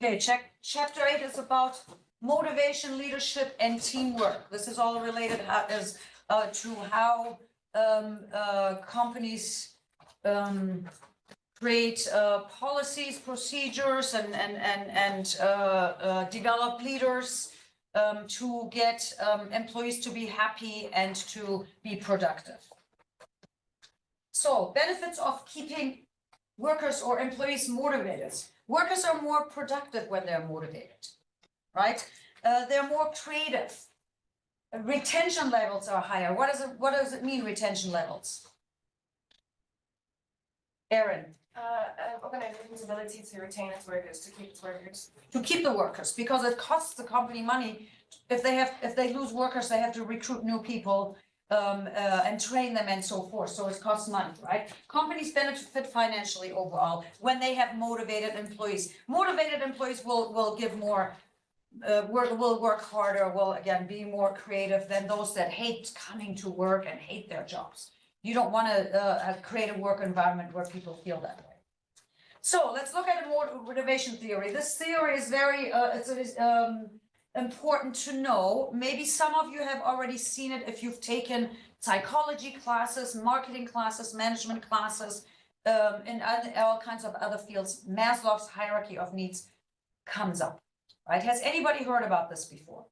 Okay, chapter 8 is about motivation, leadership, and teamwork. This is all related to how companies create policies, procedures, and develop leaders to get employees to be happy and to be productive. So, benefits of keeping workers or employees motivated. Workers are more productive when they're motivated, right? They're more creative. Retention levels are higher. What does it mean, retention levels? Erin. Organization's ability to retain its workers, to keep its workers. To keep the workers, because it costs the company money. If they lose workers, they have to recruit new people and train them and so forth. So it costs money, right? Companies benefit financially overall when they have motivated employees. Motivated employees will give more, will work harder, will again be more creative than those that hate coming to work and hate their jobs. You don't want to create a work environment where people feel that way. So let's look at a motivation theory. This theory is very important to know. Maybe some of you have already seen it if you've taken psychology classes, marketing classes, management classes, and all kinds of other fields. Maslow's hierarchy of needs comes up, right? Has anybody heard about this before?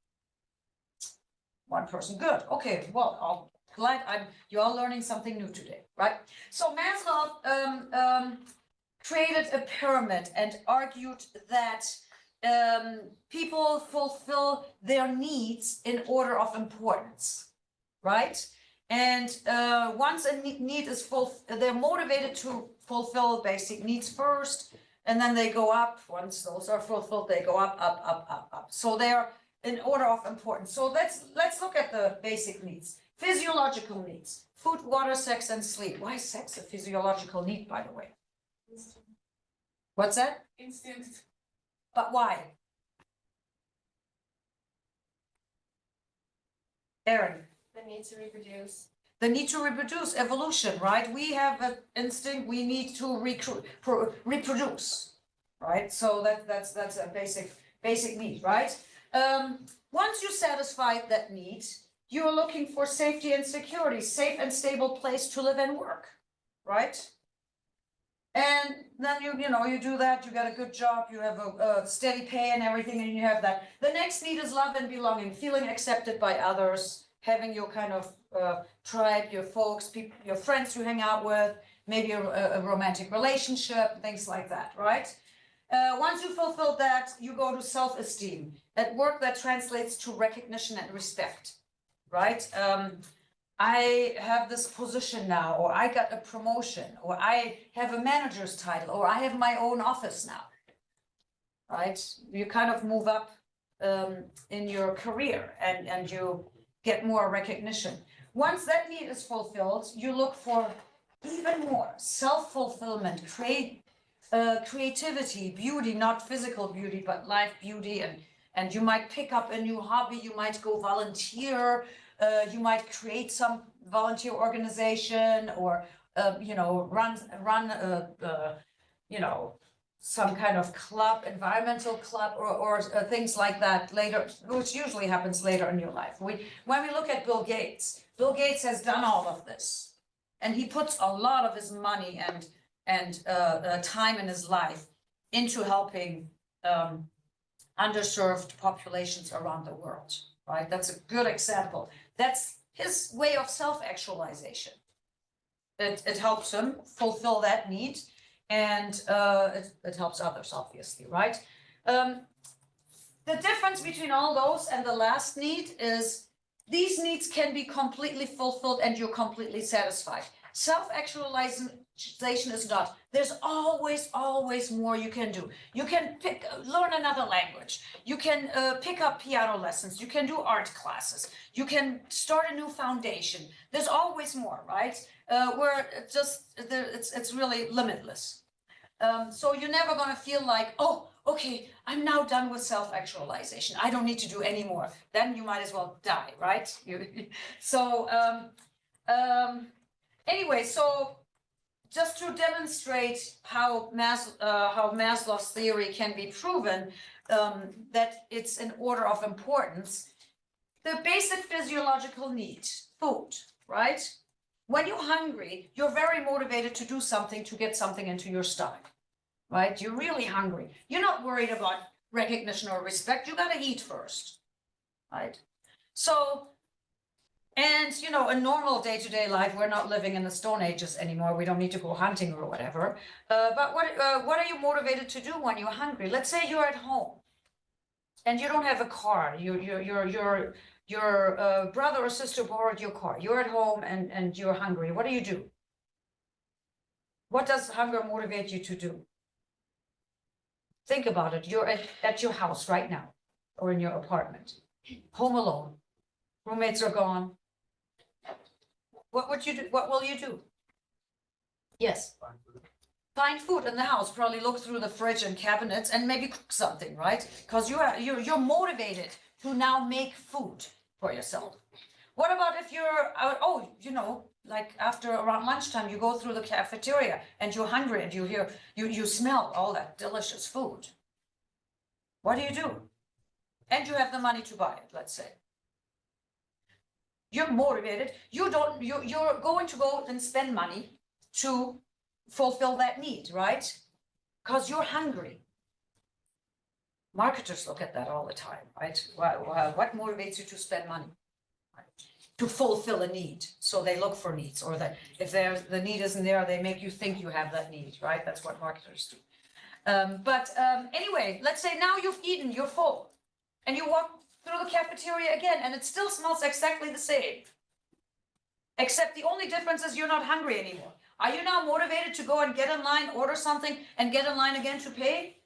One person, good. Okay, well, I'm glad you're all learning something new today, right? So Maslow created a pyramid and argued that people fulfill their needs in order of importance, right? And once a need is fulfilled, they're motivated to fulfill basic needs first, and then they go up. Once those are fulfilled, they go up, up, up, up, up. So they're in order of importance. So let's look at the basic needs. Physiological needs: food, water, sex, and sleep. Why is sex a physiological need, by the way? What's that? Instinct. But why? Erin. The need to reproduce. The need to reproduce, evolution, right? We have an instinct, we need to reproduce, right? So that's a basic need, right? Once you satisfy that need, you're looking for safety and security, safe and stable place to live and work, right? And then you do that, you get a good job, you have a steady pay and everything, and you have that. The next need is love and belonging, feeling accepted by others, having your kind of tribe, your folks, people, your friends you hang out with, maybe a romantic relationship, things like that, right? Once you fulfill that, you go to self-esteem. At work, that translates to recognition and respect, right? I have this position now, or I got a promotion, or I have a manager's title, or I have my own office now, right? You kind of move up in your career and you get more recognition. Once that need is fulfilled, you look for even more self-fulfillment, creativity, beauty, not physical beauty, but life beauty, and you might pick up a new hobby, you might go volunteer, you might create some volunteer organization, or run some kind of club, environmental club, or things like that later, which usually happens later in your life. When we look at Bill Gates has done all of this, and he puts a lot of his money and time in his life into helping underserved populations around the world, right? That's a good example. That's his way of self-actualization. It helps him fulfill that need, and it helps others, obviously, right? The difference between all those and the last need is these needs can be completely fulfilled and you're completely satisfied. Self-actualization is not. There's always more you can do. You can learn another language. You can pick up piano lessons. You can do art classes. You can start a new foundation. There's always more, right? Where it's really limitless. So you're never going to feel like, oh, okay, I'm now done with self-actualization. I don't need to do any more. Then you might as well die, right? Anyway, so just to demonstrate how Maslow's theory can be proven, that it's an order of importance. The basic physiological need, food, right? When you're hungry, you're very motivated to do something to get something into your stomach, right? You're really hungry. You're not worried about recognition or respect. You gotta eat first, right? So, and you know, a normal day-to-day life, we're not living in the Stone Ages anymore. We don't need to go hunting or whatever. But what are you motivated to do when you're hungry? Let's say you're at home and you don't have a car. Your brother or sister borrowed your car. You're at home and you're hungry. What do? What does hunger motivate you to do? Think about it. You're at your house right now or in your apartment, home alone. Roommates are gone. What would you do? What will you do? Yes. Find food in the house, probably look through the fridge and cabinets and maybe cook something, right? Because you're motivated to now make food for yourself. What about if you're out, oh, you know, like after around lunchtime, you go through the cafeteria and you're hungry and you smell all that delicious food. What do? And you have the money to buy it, let's say. You're motivated. You're going to go and spend money to fulfill that need, right? Because you're hungry. Marketers look at that all the time, right? What motivates you to spend money? Right? To fulfill a need. So they look for needs, or that if the need isn't there, they make you think you have that need, right? That's what marketers do. Anyway, let's say now you've eaten, you're full, and you walk through the cafeteria again, and it still smells exactly the same. Except the only difference is you're not hungry anymore. Are you now motivated to go and get in line, order something, and get in line again to pay?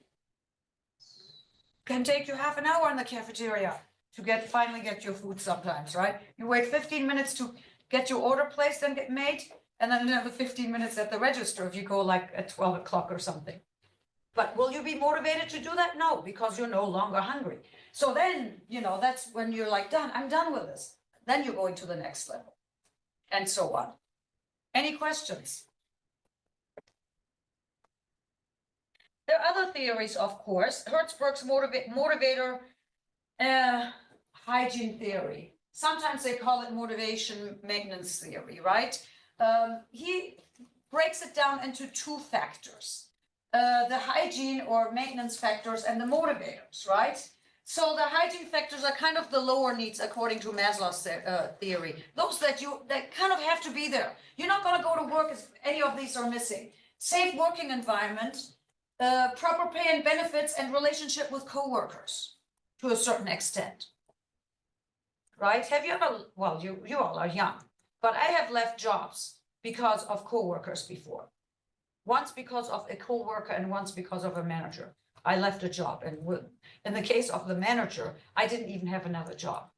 Can take you half an hour in the cafeteria to finally get your food sometimes, right? You wait 15 minutes to get your order placed and get made, and then another 15 minutes at the register if you go like at 12 o'clock or something. But will you be motivated to do that? No, because you're no longer hungry. So then, you know, that's when you're like, done, I'm done with this. Then you're going to the next level, and so on. Any questions? There are other theories, of course. Hertzberg's motivator hygiene theory. Sometimes they call it motivation maintenance theory, right? He breaks it down into two factors. The hygiene or maintenance factors and the motivators, right? So the hygiene factors are kind of the lower needs according to Maslow's theory. Those that kind of have to be there. You're not going to go to work if any of these are missing. Safe working environment, proper pay and benefits, and relationship with coworkers to a certain extent. Right? Have you ever, well, you all are young, but I have left jobs because of coworkers before. Once because of a coworker and once because of a manager. I left a job, and in the case of the manager, I didn't even have another job,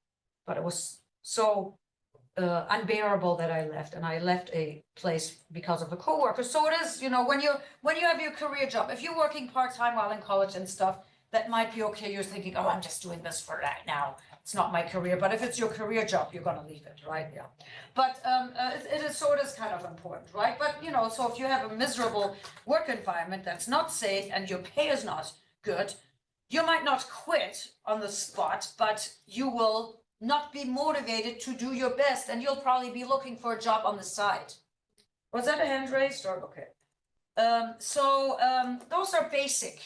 but it was so unbearable that I left, and I left a place because of a coworker. So it is, you know, when you have your career job, if you're working part-time while in college and stuff, that might be okay. You're thinking, oh, I'm just doing this for that now. It's not my career. But if it's your career job, you're going to leave it, right? Yeah. But it is kind of important, right? But, you know, so if you have a miserable work environment that's not safe and your pay is not good, you might not quit on the spot, but you will not be motivated to do your best, and you'll probably be looking for a job on the side. Was that a hand raised or okay? Those are basic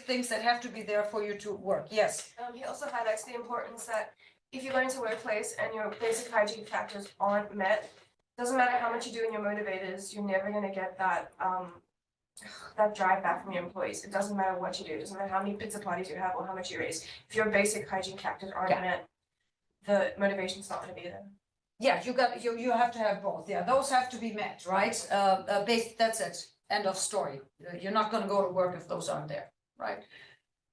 things that have to be there for you to work. Yes. He also highlights the importance that if you go into a workplace and your basic hygiene factors aren't met, doesn't matter how much you do in your motivators, you're never going to get that that drive back from your employees. It doesn't matter what you do. It doesn't matter how many pizza parties you have or how much you raise. If your basic hygiene factors aren't met, the motivation's not going to be there. Yeah, you have to have both. Yeah, those have to be met, right? That's it. End of story. You're not going to go to work if those aren't there, right?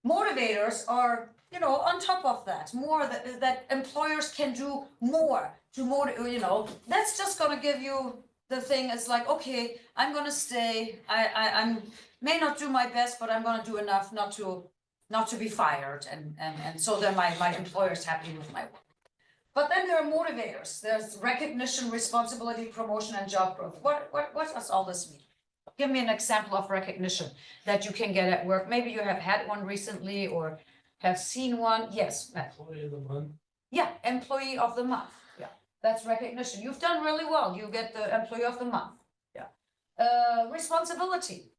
Motivators are, you know, on top of that, more that employers can do more to motivate. You know, that's just going to give you the thing. Is like, okay, I'm going to stay. I may not do my best, but I'm going to do enough not to be fired, and so then my employer's happy with my work. But then there are motivators. There's recognition, responsibility, promotion, and job growth. What does all this mean? Give me an example of recognition that you can get at work. Maybe you have had one recently or have seen one. Yes, Matt. Employee of the month. Yeah, employee of the month. Yeah, that's recognition. You've done really well. You get the employee of the month. Yeah. Responsibility.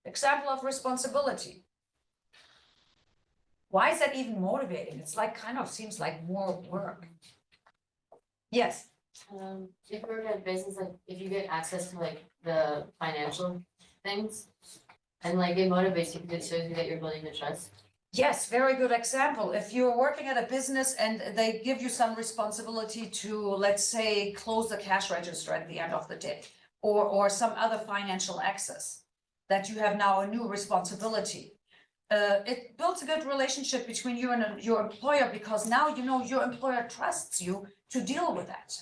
Example of responsibility. Why is that even motivating? It's like kind of seems like more work. Yes. If you work at a business, like if you get access to like the financial things and like it motivates you because it shows you that you're building the trust. Yes, very good example. If you're working at a business and they give you some responsibility to, let's say, close the cash register at the end of the day, or some other financial access, that you have now a new responsibility. It builds a good relationship between you and your employer, because now you know your employer trusts you to deal with that.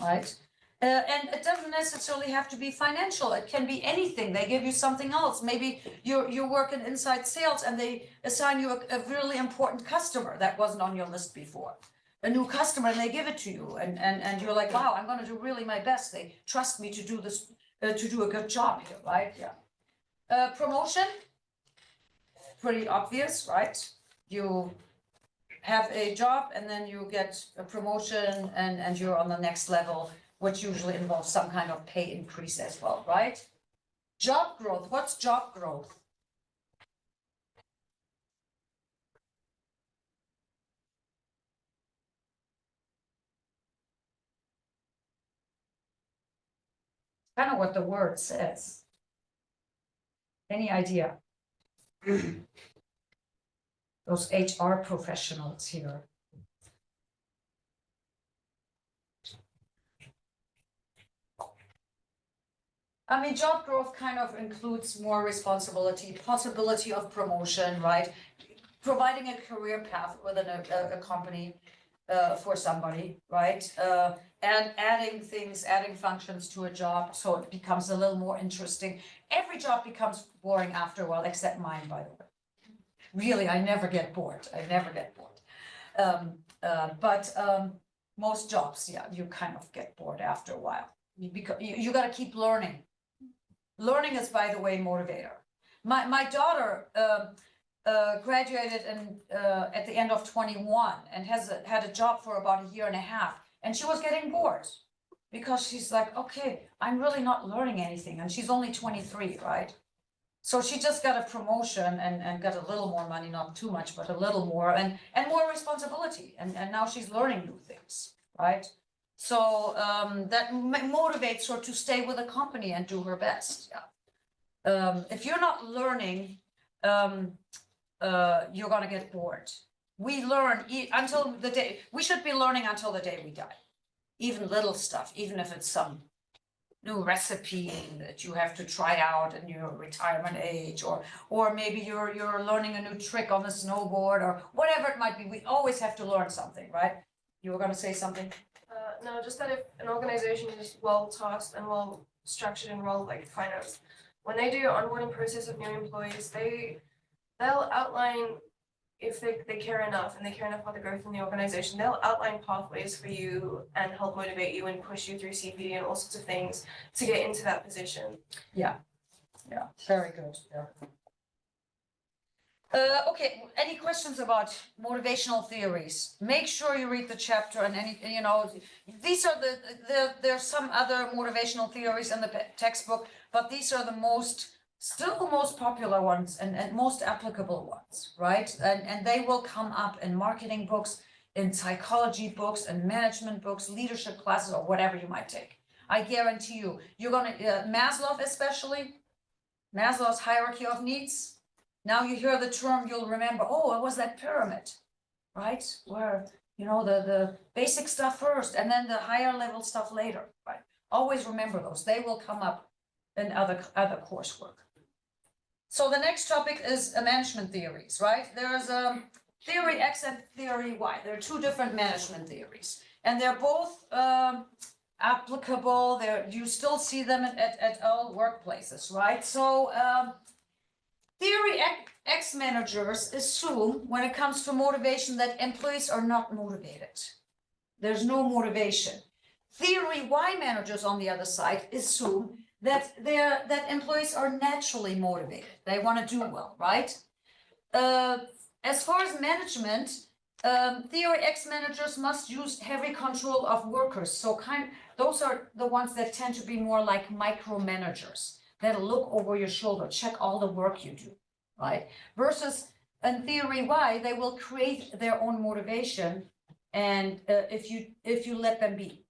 Right? And it doesn't necessarily have to be financial. It can be anything. They give you something else. Maybe you're working inside sales and they assign you a really important customer that wasn't on your list before. A new customer, and they give it to you, and you're like, wow, I'm gonna do really my best. They trust me to do this, to do a good job here, right? Yeah. Promotion, pretty obvious, right? You have a job and then you get a promotion and you're on the next level, which usually involves some kind of pay increase as well, right? Job growth, what's job growth? Kind of what the word says. Any idea? Those HR professionals here. I mean, job growth kind of includes more responsibility, possibility of promotion, right? Providing a career path within a company for somebody, right? And adding things, adding functions to a job so it becomes a little more interesting. Every job becomes boring after a while, except mine, by the way. Really, I never get bored. I never get bored. But most jobs, yeah, you kind of get bored after a while. You got to keep learning. Learning is, by the way, motivator. My daughter graduated at the end of 21 and had a job for about a year and a half, and she was getting bored because she's like, okay, I'm really not learning anything, and she's only 23, right? So she just got a promotion and got a little more money, not too much, but a little more, and more responsibility, and now she's learning new things, right? So that motivates her to stay with the company and do her best. Yeah. If you're not learning, you're gonna get bored. We learn until the day, we should be learning until the day we die. Even little stuff, even if it's some new recipe that you have to try out in your retirement age, or maybe you're learning a new trick on the snowboard, or whatever it might be. We always have to learn something, right? You were gonna say something? No, just that if an organization is well tasked and well structured and well like financed, when they do your onboarding process of new employees, they'll outline, if they care enough and they care enough about the growth in the organization, they'll outline pathways for you and help motivate you and push you through CPD and all sorts of things to get into that position. Yeah, very good. Yeah. Okay, any questions about motivational theories? Make sure you read the chapter, and these are there's some other motivational theories in the textbook, but these are still the most popular ones and most applicable ones, right? And they will come up in marketing books, in psychology books, and management books, leadership classes, or whatever you might take. I guarantee you, you're gonna, Maslow especially, Maslow's hierarchy of needs. Now you hear the term, you'll remember, oh, it was that pyramid, right? Where, the basic stuff first and then the higher level stuff later, right? Always remember those. They will come up in other coursework. So the next topic is management theories, right? There's theory X and theory Y. There are two different management theories, and they're both applicable. You still see them at all workplaces, right? So Theory X managers assume when it comes to motivation that employees are not motivated. There's no motivation. Theory Y managers on the other side assume that employees are naturally motivated. They want to do well, right? As far as management, Theory X managers must use heavy control of workers. So those are the ones that tend to be more like micromanagers that look over your shoulder, check all the work you do, right? Versus in Theory Y, they will create their own motivation, and if you let them be,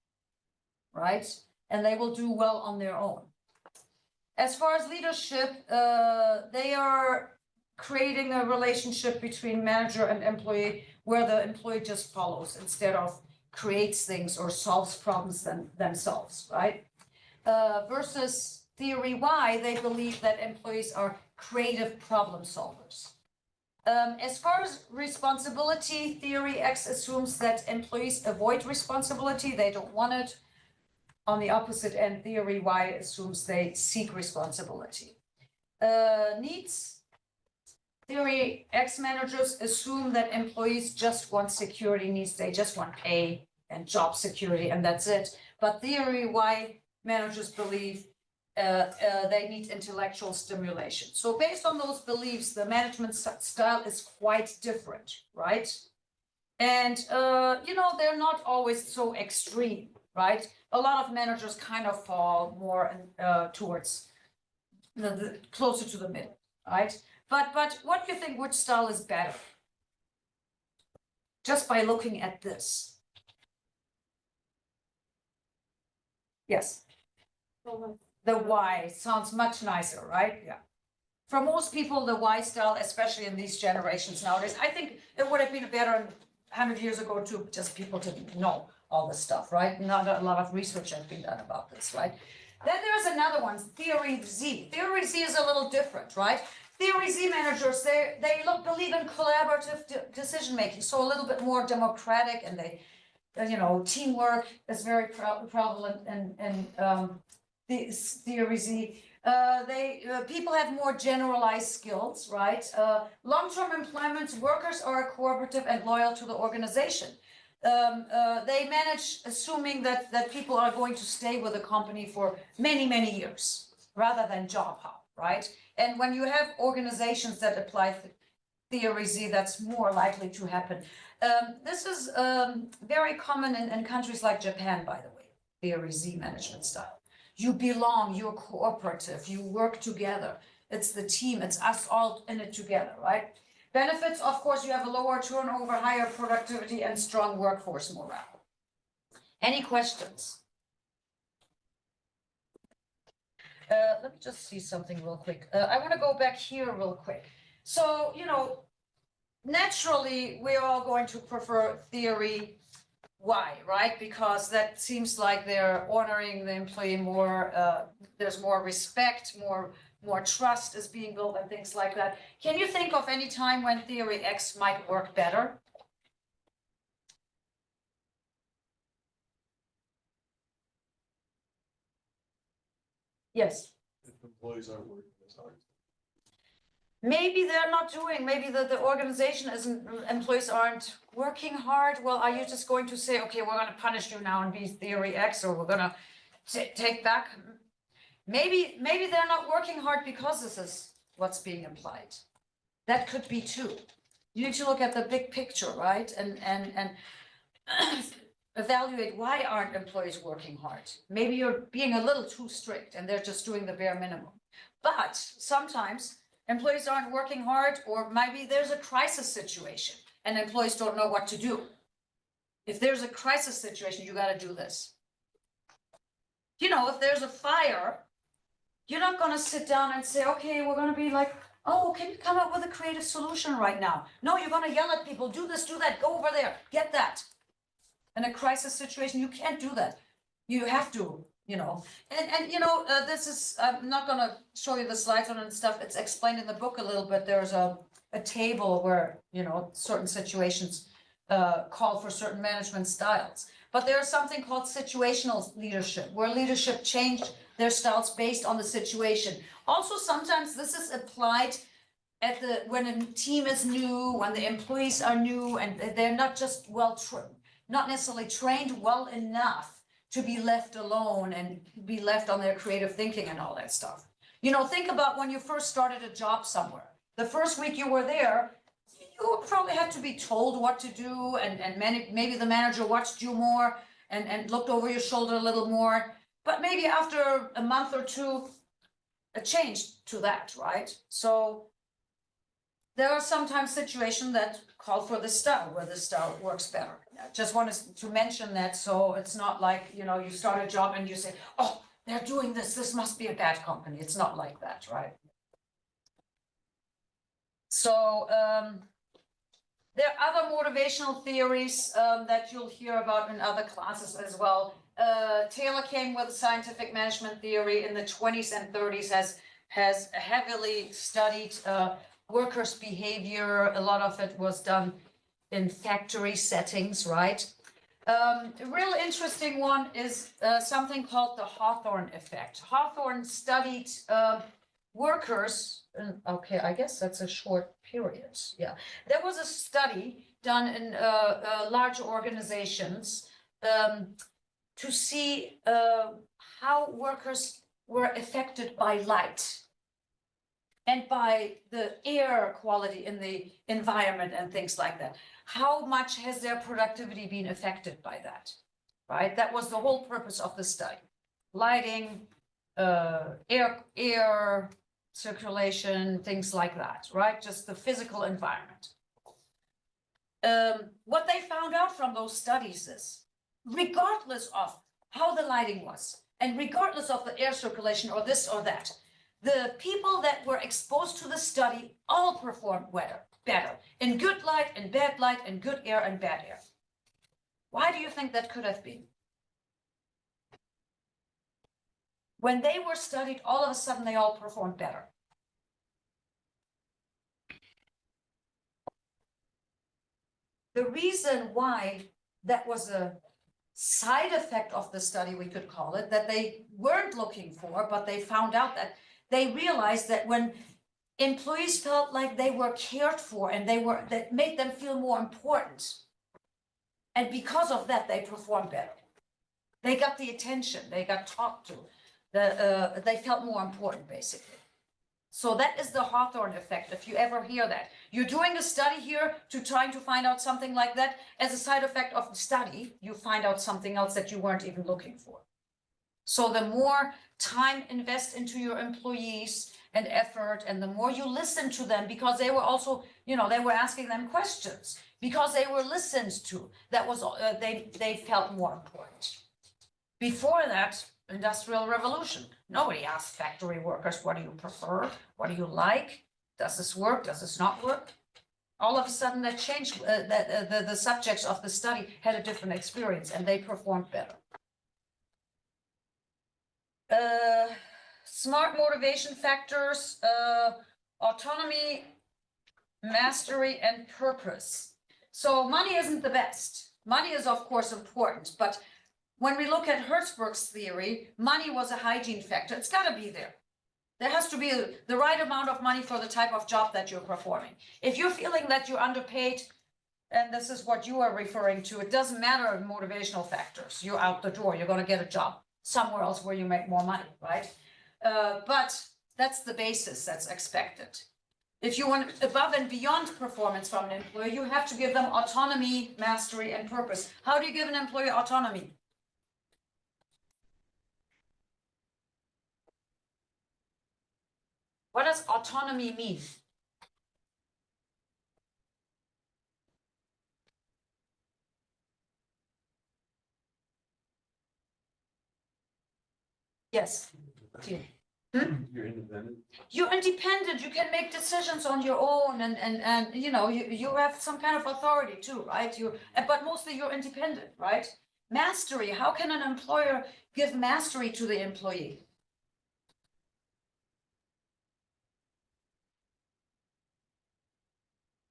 right? And they will do well on their own. As far as leadership, they are creating a relationship between manager and employee where the employee just follows instead of creates things or solves problems themselves, right? Versus Theory Y, they believe that employees are creative problem solvers. As far as responsibility, Theory X assumes that employees avoid responsibility, they don't want it. On the opposite end, Theory Y assumes they seek responsibility. Needs, Theory X managers assume that employees just want security needs, they just want pay and job security, and that's it. But Theory Y managers believe they need intellectual stimulation. So based on those beliefs, the management style is quite different, right? And, they're not always so extreme, right? A lot of managers kind of fall more towards the closer to the middle, right? But what do you think, which style is better? Just by looking at this. Yes. The Y sounds much nicer, right? Yeah. For most people, the Y style, especially in these generations nowadays, I think it would have been better 100 years ago too, just people didn't know all this stuff, right? Not a lot of research has been done about this, right? Then there's another one, Theory Z. Theory Z is a little different, right? Theory Z managers, they believe in collaborative decision making, so a little bit more democratic, and they, teamwork is very prevalent in Theory Z. People have more generalized skills, right? Long-term employment workers are cooperative and loyal to the organization. They manage assuming that people are going to stay with the company for many, many years rather than job hop, right? And when you have organizations that apply Theory Z, that's more likely to happen. This is very common in countries like Japan, by the way, Theory Z management style. You belong, you're cooperative, you work together. It's the team, it's us all in it together, right? Benefits, of course, you have a lower turnover, higher productivity, and strong workforce morale. Any questions? Let me just see something real quick. I want to go back here real quick. So, naturally, we're all going to prefer Theory Y, right? Because that seems like they're honoring the employee more, there's more respect, more trust is being built and things like that. Can you think of any time when Theory X might work better? Yes. If employees aren't working as hard. Maybe they're not doing, maybe the organization isn't, employees aren't working hard. Well, are you just going to say, okay, we're gonna punish you now and be Theory X, or we're gonna take back? Maybe they're not working hard because this is what's being applied. That could be too. You need to look at the big picture, right? And evaluate, why aren't employees working hard? Maybe you're being a little too strict and they're just doing the bare minimum. But sometimes employees aren't working hard, or maybe there's a crisis situation and employees don't know what to do. If there's a crisis situation, you got to do this. If there's a fire, you're not going to sit down and say, okay, we're going to be like, oh, can you come up with a creative solution right now? No, you're going to yell at people, do this, do that, go over there, get that. In a crisis situation, you can't do that. You have to, this is, I'm not going to show you the slides on it and stuff. It's explained in the book a little bit. There's a table where, certain situations call for certain management styles. But there's something called situational leadership, where leadership changed their styles based on the situation. Also, sometimes this is applied when a team is new, when the employees are new and they're not just not necessarily trained well enough to be left alone and be left on their creative thinking and all that stuff. You know, think about when you first started a job somewhere. The first week you were there, you probably had to be told what to do, and maybe the manager watched you more and looked over your shoulder a little more. But maybe after a month or two, a change to that, right? So there are sometimes situations that call for the style, where the style works better. I just wanted to mention that, so it's not like, you know, you start a job and you say, oh, they're doing this must be a bad company. It's not like that, right? So there are other motivational theories that you'll hear about in other classes as well. Taylor came with a scientific management theory in the 20s and 30s, has heavily studied workers' behavior. A lot of it was done in factory settings, right? A real interesting one is something called the Hawthorne effect. Hawthorne studied workers, okay, I guess that's a short period, yeah. There was a study done in large organizations to see how workers were affected by light and by the air quality in the environment and things like that. How much has their productivity been affected by that, right? That was the whole purpose of the study. Lighting, air circulation, things like that, right? Just the physical environment. What they found out from those studies is, regardless of how the lighting was, and regardless of the air circulation or this or that, the people that were exposed to the study all performed better in good light and bad light and good air and bad air. Why do you think that could have been? When they were studied, all of a sudden they all performed better. The reason why that was a side effect of the study, we could call it, that they weren't looking for, but they found out that they realized that when employees felt like they were cared for and that made them feel more important. And because of that, they performed better. They got the attention, they got talked to, they felt more important, basically. So that is the Hawthorne effect, if you ever hear that. You're doing a study here to trying to find out something like that. As a side effect of the study, you find out something else that you weren't even looking for. So the more time invest into your employees and effort, and the more you listen to them, because they were also, you know, they were asking them questions, because they were listened to, that was, they felt more important. Before that, Industrial Revolution, nobody asked factory workers, what do you prefer? What do you like? Does this work? Does this not work? All of a sudden that changed, the subjects of the study had a different experience and they performed better. Smart motivation factors, autonomy, mastery, and purpose. So money isn't the best. Money is of course important, but when we look at Hertzberg's theory, money was a hygiene factor. It's got to be there. There has to be the right amount of money for the type of job that you're performing. If you're feeling that you're underpaid, and this is what you are referring to, it doesn't matter motivational factors. You're out the door. You're going to get a job somewhere else where you make more money, right? But that's the basis that's expected. If you want above and beyond performance from an employer, you have to give them autonomy, mastery, and purpose. How do you give an employer autonomy? What does autonomy mean? Yes. You're independent. You're independent. You can make decisions on your own, and you know you have some kind of authority too, right? But mostly you're independent, right? Mastery. How can an employer give mastery to the employee?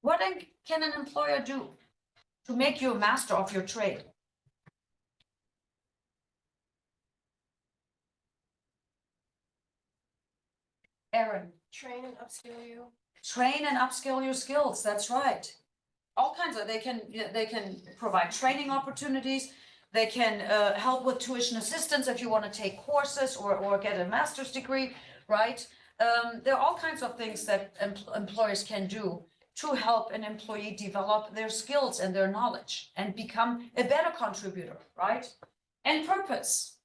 What then can an employer do to make you a master of your trade? Aaron. Train and upskill you. Train and upskill your skills, that's right. All kinds of, they can provide training opportunities. They can help with tuition assistance if you want to take courses or get a master's degree, right? There are all kinds of things that employers can do to help an employee develop their skills and their knowledge and become a better contributor, right? And purpose.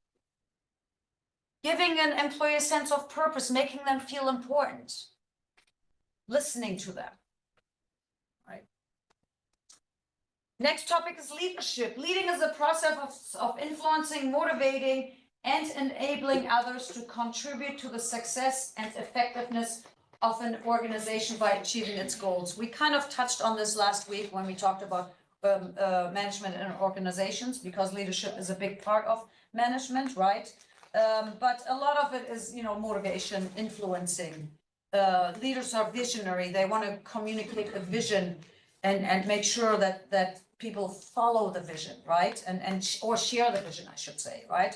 Giving an employee a sense of purpose, making them feel important, listening to them, right? Next topic is leadership. Leading is a process of influencing, motivating, and enabling others to contribute to the success and effectiveness of an organization by achieving its goals. We kind of touched on this last week when we talked about management in organizations, because leadership is a big part of management, right? But a lot of it is, motivation, influencing. Leaders are visionary. They want to communicate a vision and make sure that people follow the vision, right? Or share the vision, I should say, right?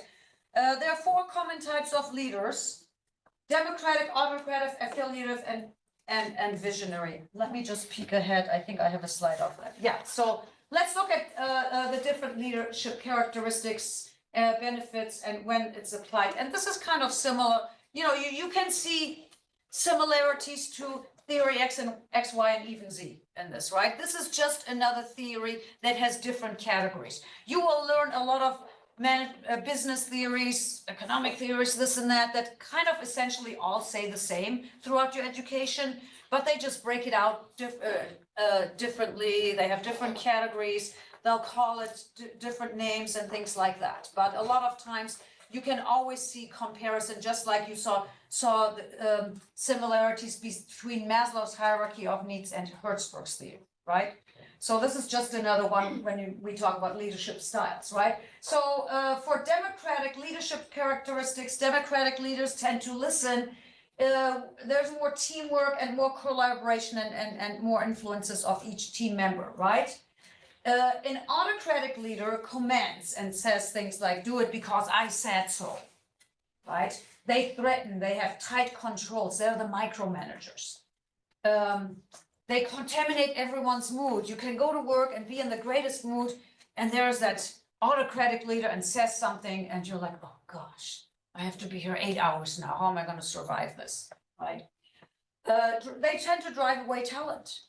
There are 4 common types of leaders: democratic, autocratic, affiliative, and visionary. Let me just peek ahead. I think I have a slide of that. Yeah, so let's look at the different leadership characteristics, benefits, and when it's applied. And this is kind of similar. You can see similarities to theory X, Y, and even Z in this, right? This is just another theory that has different categories. You will learn a lot of business theories, economic theories, this and that kind of essentially all say the same throughout your education, but they just break it out differently. They have different categories. They'll call it different names and things like that. But a lot of times you can always see comparison, just like you saw the similarities between Maslow's hierarchy of needs and Hertzberg's theory, right? So this is just another one when we talk about leadership styles, right? So for democratic leadership characteristics, democratic leaders tend to listen. There's more teamwork and more collaboration and more influences of each team member, right? An autocratic leader commands and says things like, do it because I said so, right? They threaten, they have tight controls, they're the micromanagers. They contaminate everyone's mood. You can go to work and be in the greatest mood, and there's that autocratic leader and says something, and you're like, oh gosh, I have to be here 8 hours now. How am I going to survive this, right? They tend to drive away talent.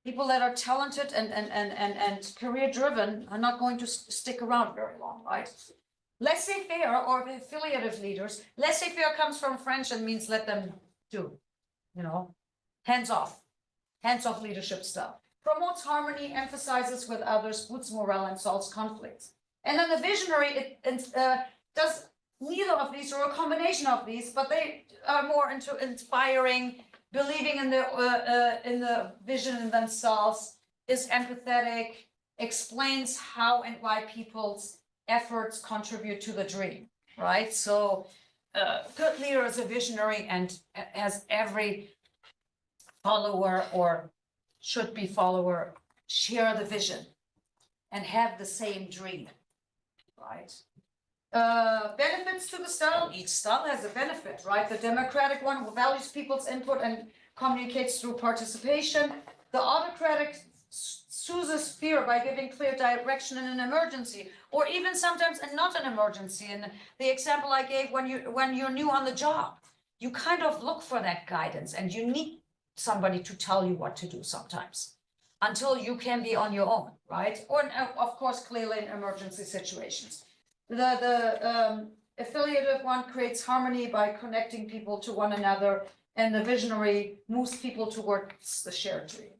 People that are talented and career-driven are not going to stick around very long, right? Laissez-faire or affiliative leaders. Laissez-faire comes from French and means let them do, hands-off leadership style. Promotes harmony, emphasizes with others, boosts morale, and solves conflicts. And then the visionary, it does neither of these or a combination of these, but they are more into inspiring, believing in the vision in themselves, is empathetic, explains how and why people's efforts contribute to the dream, right? So good leader is a visionary and has every follower or should be follower share the vision and have the same dream, right? Benefits to the style. Each style has a benefit, right? The democratic one values people's input and communicates through participation. The autocratic soothes fear by giving clear direction in an emergency, or even sometimes not an emergency. And the example I gave, when you're new on the job, you kind of look for that guidance, and you need somebody to tell you what to do sometimes until you can be on your own, right? Or of course, clearly in emergency situations. The affiliative one creates harmony by connecting people to one another, and the visionary moves people towards the shared dream.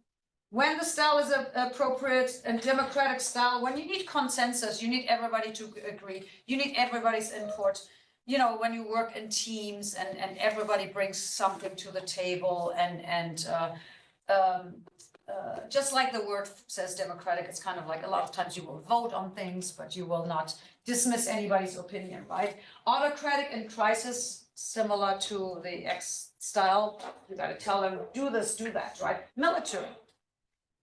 When the style is appropriate and democratic style, when you need consensus, you need everybody to agree, you need everybody's input. When you work in teams and everybody brings something to the table and just like the word says democratic, it's kind of like a lot of times you will vote on things, but you will not dismiss anybody's opinion, right? Autocratic in crisis, similar to the X style, you gotta tell them, do this, do that, right?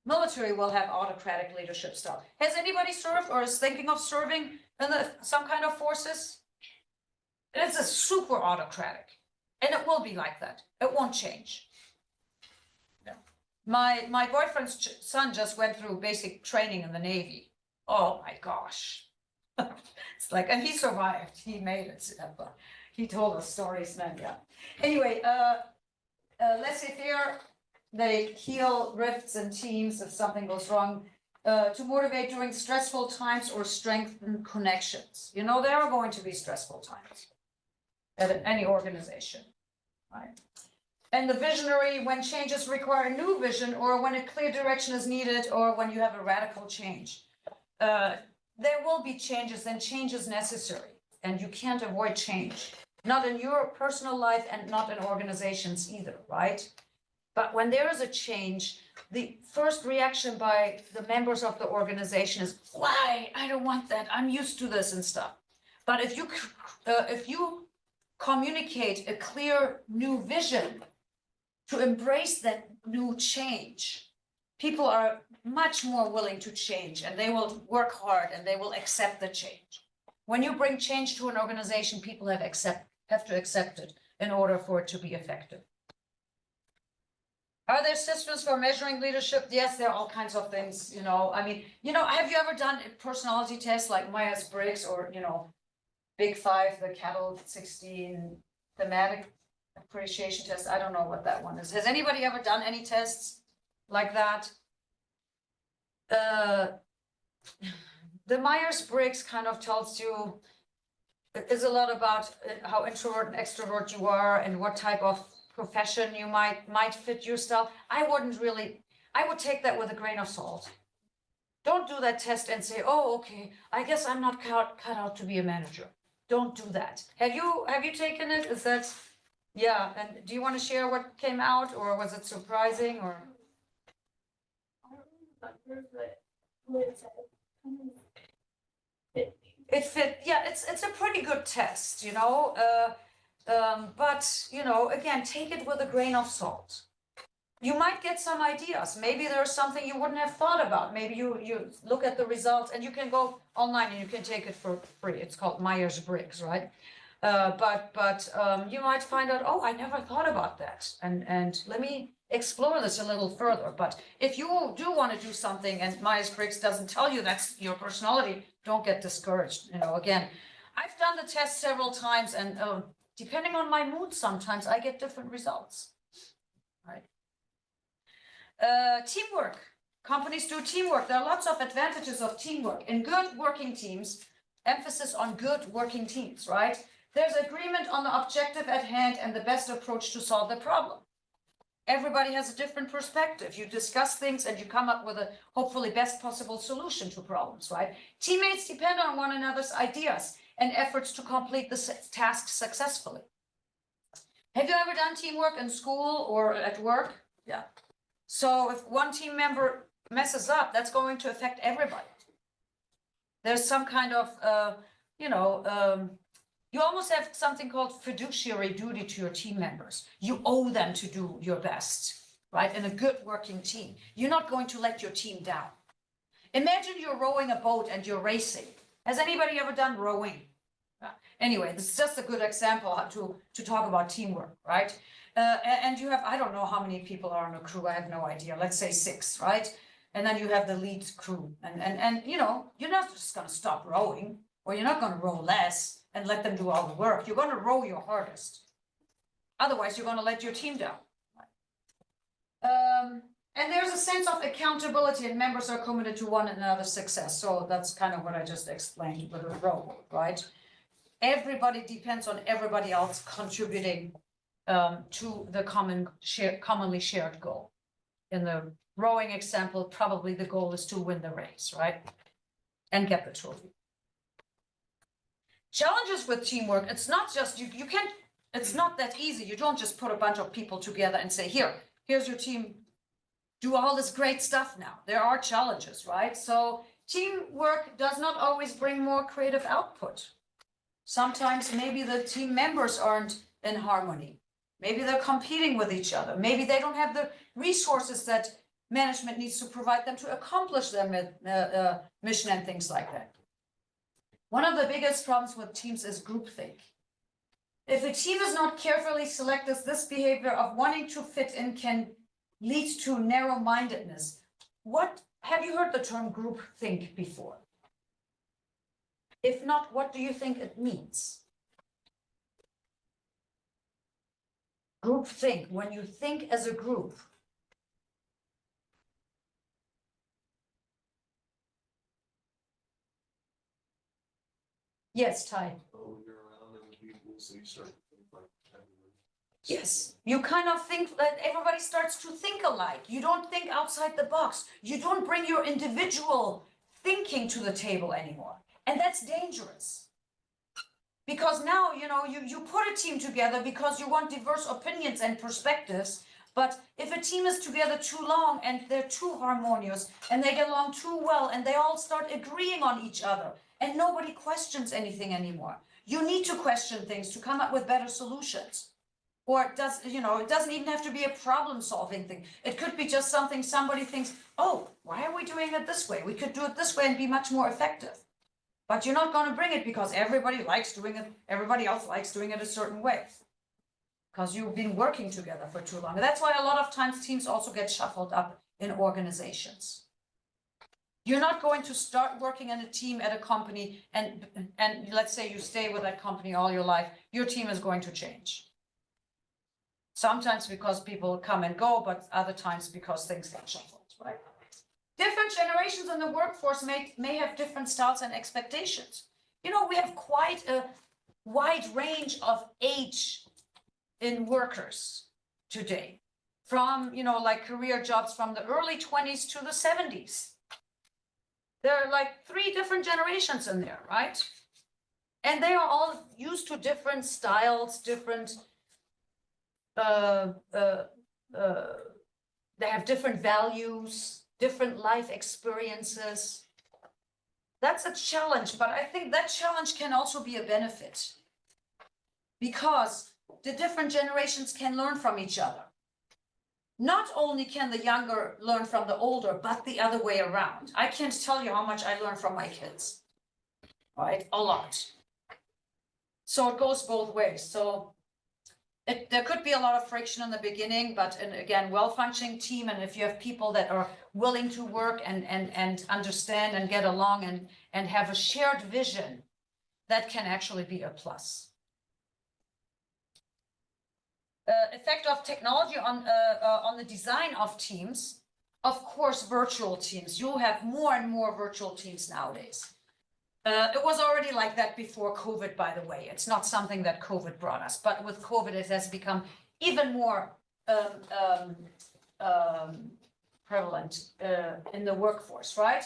Military will have autocratic leadership style. Has anybody served or is thinking of serving in some kind of forces? It's a super autocratic. And it will be like that. It won't change. Yeah. My boyfriend's son just went through basic training in the Navy. Oh my gosh. It's like, and he survived. He made it. But he told us stories then, yeah. Anyway, laissez-faire, they heal rifts in teams if something goes wrong, to motivate during stressful times or strengthen connections. You know, there are going to be stressful times at any organization, right? And the visionary, when changes require a new vision, or when a clear direction is needed, or when you have a radical change. There will be changes, and change is necessary, and you can't avoid change. Not in your personal life and not in organizations either, right? But when there is a change, the first reaction by the members of the organization is, why? I don't want that. I'm used to this and stuff. But if you communicate a clear new vision to embrace that new change, people are much more willing to change, and they will work hard and they will accept the change. When you bring change to an organization, people have to accept it in order for it to be effective. Are there systems for measuring leadership? Yes, there are all kinds of things, you know. I mean, you know, have you ever done a personality test like Myers-Briggs or, you know, Big Five, the Cattle 16 thematic appreciation test? I don't know what that one is. Has anybody ever done any tests like that? The Myers-Briggs kind of tells you, is a lot about how introvert and extrovert you are and what type of profession you might fit your style. I would take that with a grain of salt. Don't do that test and say, oh, okay, I guess I'm not cut out to be a manager. Don't do that. Have you taken it? Is that, yeah, and do you want to share what came out, or was it surprising, or? I don't remember, but what it said. It fit, yeah, it's a pretty good test, you know, but, you know, again, take it with a grain of salt. You might get some ideas. Maybe there's something you wouldn't have thought about. Maybe you look at the results, and you can go online and you can take it for free. It's called Myers-Briggs, right? But you might find out, oh, I never thought about that. And let me explore this a little further. But if you do want to do something and Myers-Briggs doesn't tell you that's your personality, don't get discouraged. You know, again, I've done the test several times, and depending on my mood, sometimes I get different results, right? Teamwork. Companies do teamwork. There are lots of advantages of teamwork. In good working teams, emphasis on good working teams, right? There's agreement on the objective at hand and the best approach to solve the problem. Everybody has a different perspective. You discuss things and you come up with a hopefully best possible solution to problems, right? Teammates depend on one another's ideas and efforts to complete the task successfully. Have you ever done teamwork in school or at work? Yeah. So if one team member messes up, that's going to affect everybody. There's some kind of, you almost have something called fiduciary duty to your team members. You owe them to do your best, right? In a good working team. You're not going to let your team down. Imagine you're rowing a boat and you're racing. Has anybody ever done rowing? Anyway, this is just a good example how to talk about teamwork, right? And you have, I don't know how many people are on a crew, I have no idea. Let's say 6, right? And then you have the lead crew. And you know, you're not just gonna stop rowing, or you're not gonna row less and let them do all the work. You're gonna row your hardest. Otherwise, you're gonna let your team down. And there's a sense of accountability, and members are committed to one another's success. So that's kind of what I just explained with the rowboat, right? Everybody depends on everybody else contributing to the commonly shared goal. In the rowing example, probably the goal is to win the race, right? And get the trophy. Challenges with teamwork, it's not just, you can't, it's not that easy. You don't just put a bunch of people together and say, here's your team, do all this great stuff now. There are challenges, right? So teamwork does not always bring more creative output. Sometimes maybe the team members aren't in harmony. Maybe they're competing with each other. Maybe they don't have the resources that management needs to provide them to accomplish their mission and things like that. One of the biggest problems with teams is groupthink. If a team is not carefully selected, this behavior of wanting to fit in can lead to narrow-mindedness. What, have you heard the term groupthink before? If not, what do you think it means? Groupthink, when you think as a group. Yes, Ty. Oh, you're around other people, so you start to think like everyone. Yes, you kind of think that everybody starts to think alike. You don't think outside the box. You don't bring your individual thinking to the table anymore. And that's dangerous. Because now, you put a team together because you want diverse opinions and perspectives. But if a team is together too long and they're too harmonious and they get along too well and they all start agreeing on each other and nobody questions anything anymore, you need to question things to come up with better solutions. Or it doesn't even have to be a problem-solving thing. It could be just something somebody thinks, oh, why are we doing it this way? We could do it this way and be much more effective. But you're not going to bring it because everybody likes doing it. Everybody else likes doing it a certain way. Because you've been working together for too long. And that's why a lot of times teams also get shuffled up in organizations. You're not going to start working in a team at a company and let's say you stay with that company all your life, your team is going to change. Sometimes because people come and go, but other times because things get shuffled, right? Different generations in the workforce may have different styles and expectations. We have quite a wide range of age in workers today. From, like career jobs from the early 20s to the 70s. There are like 3 different generations in there, right? And they are all used to different styles, different they have different values, different life experiences. That's a challenge, but I think that challenge can also be a benefit because the different generations can learn from each other. Not only can the younger learn from the older, but the other way around. I can't tell you how much I learn from my kids, right? A lot. So it goes both ways. So there could be a lot of friction in the beginning, but again, well-functioning team, and if you have people that are willing to work and understand and get along and have a shared vision, that can actually be a plus. Effect of technology on the design of teams. Of course, virtual teams. You have more and more virtual teams nowadays. It was already like that before COVID, by the way. It's not something that COVID brought us, but with COVID, it has become even more prevalent in the workforce, right?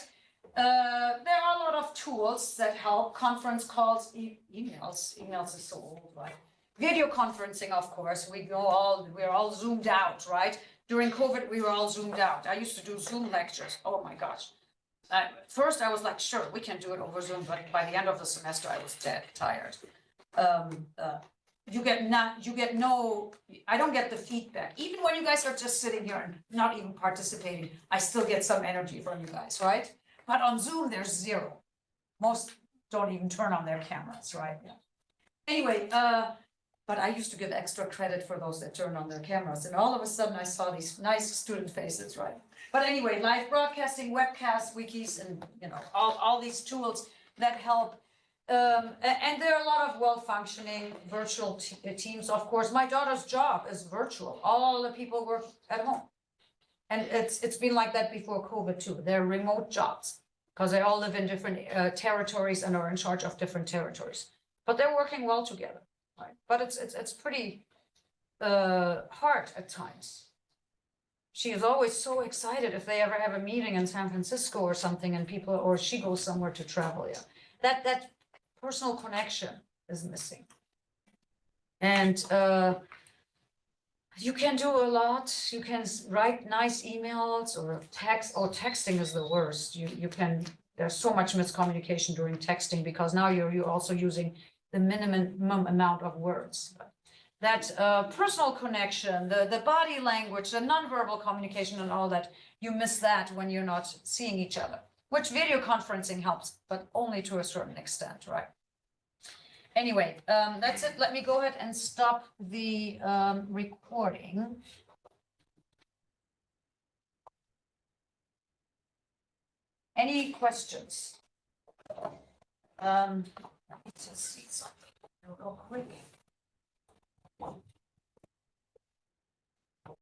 There are a lot of tools that help. Conference calls, emails. Emails is so old, right? Video conferencing, of course. We're all zoomed out, right? During COVID, we were all zoomed out. I used to do Zoom lectures. Oh my gosh. First, I was like, sure, we can do it over Zoom, but by the end of the semester, I was dead tired. I don't get the feedback. Even when you guys are just sitting here and not even participating, I still get some energy from you guys, right? But on Zoom, there's 0. Most don't even turn on their cameras, right? Yeah. Anyway, but I used to give extra credit for those that turn on their cameras, and all of a sudden I saw these nice student faces, right? But anyway, live broadcasting, webcasts, wikis, and all these tools that help. And there are a lot of well-functioning virtual teams. Of course, my daughter's job is virtual. All the people work at home, and it's been like that before COVID too. They're remote jobs because they all live in different territories and are in charge of different territories. But they're working well together, right? But it's pretty hard at times. She is always so excited if they ever have a meeting in San Francisco or something, and or she goes somewhere to travel. Yeah, that personal connection is missing. And you can do a lot. You can write nice emails or text. Or texting is the worst. You can. There's so much miscommunication during texting because now you're also using the minimum amount of words. That personal connection, the body language, the nonverbal communication and all that, you miss that when you're not seeing each other, which video conferencing helps, but only to a certain extent, right? Anyway, that's it. Let me go ahead and stop the recording. Any questions? Let me just see something real quick.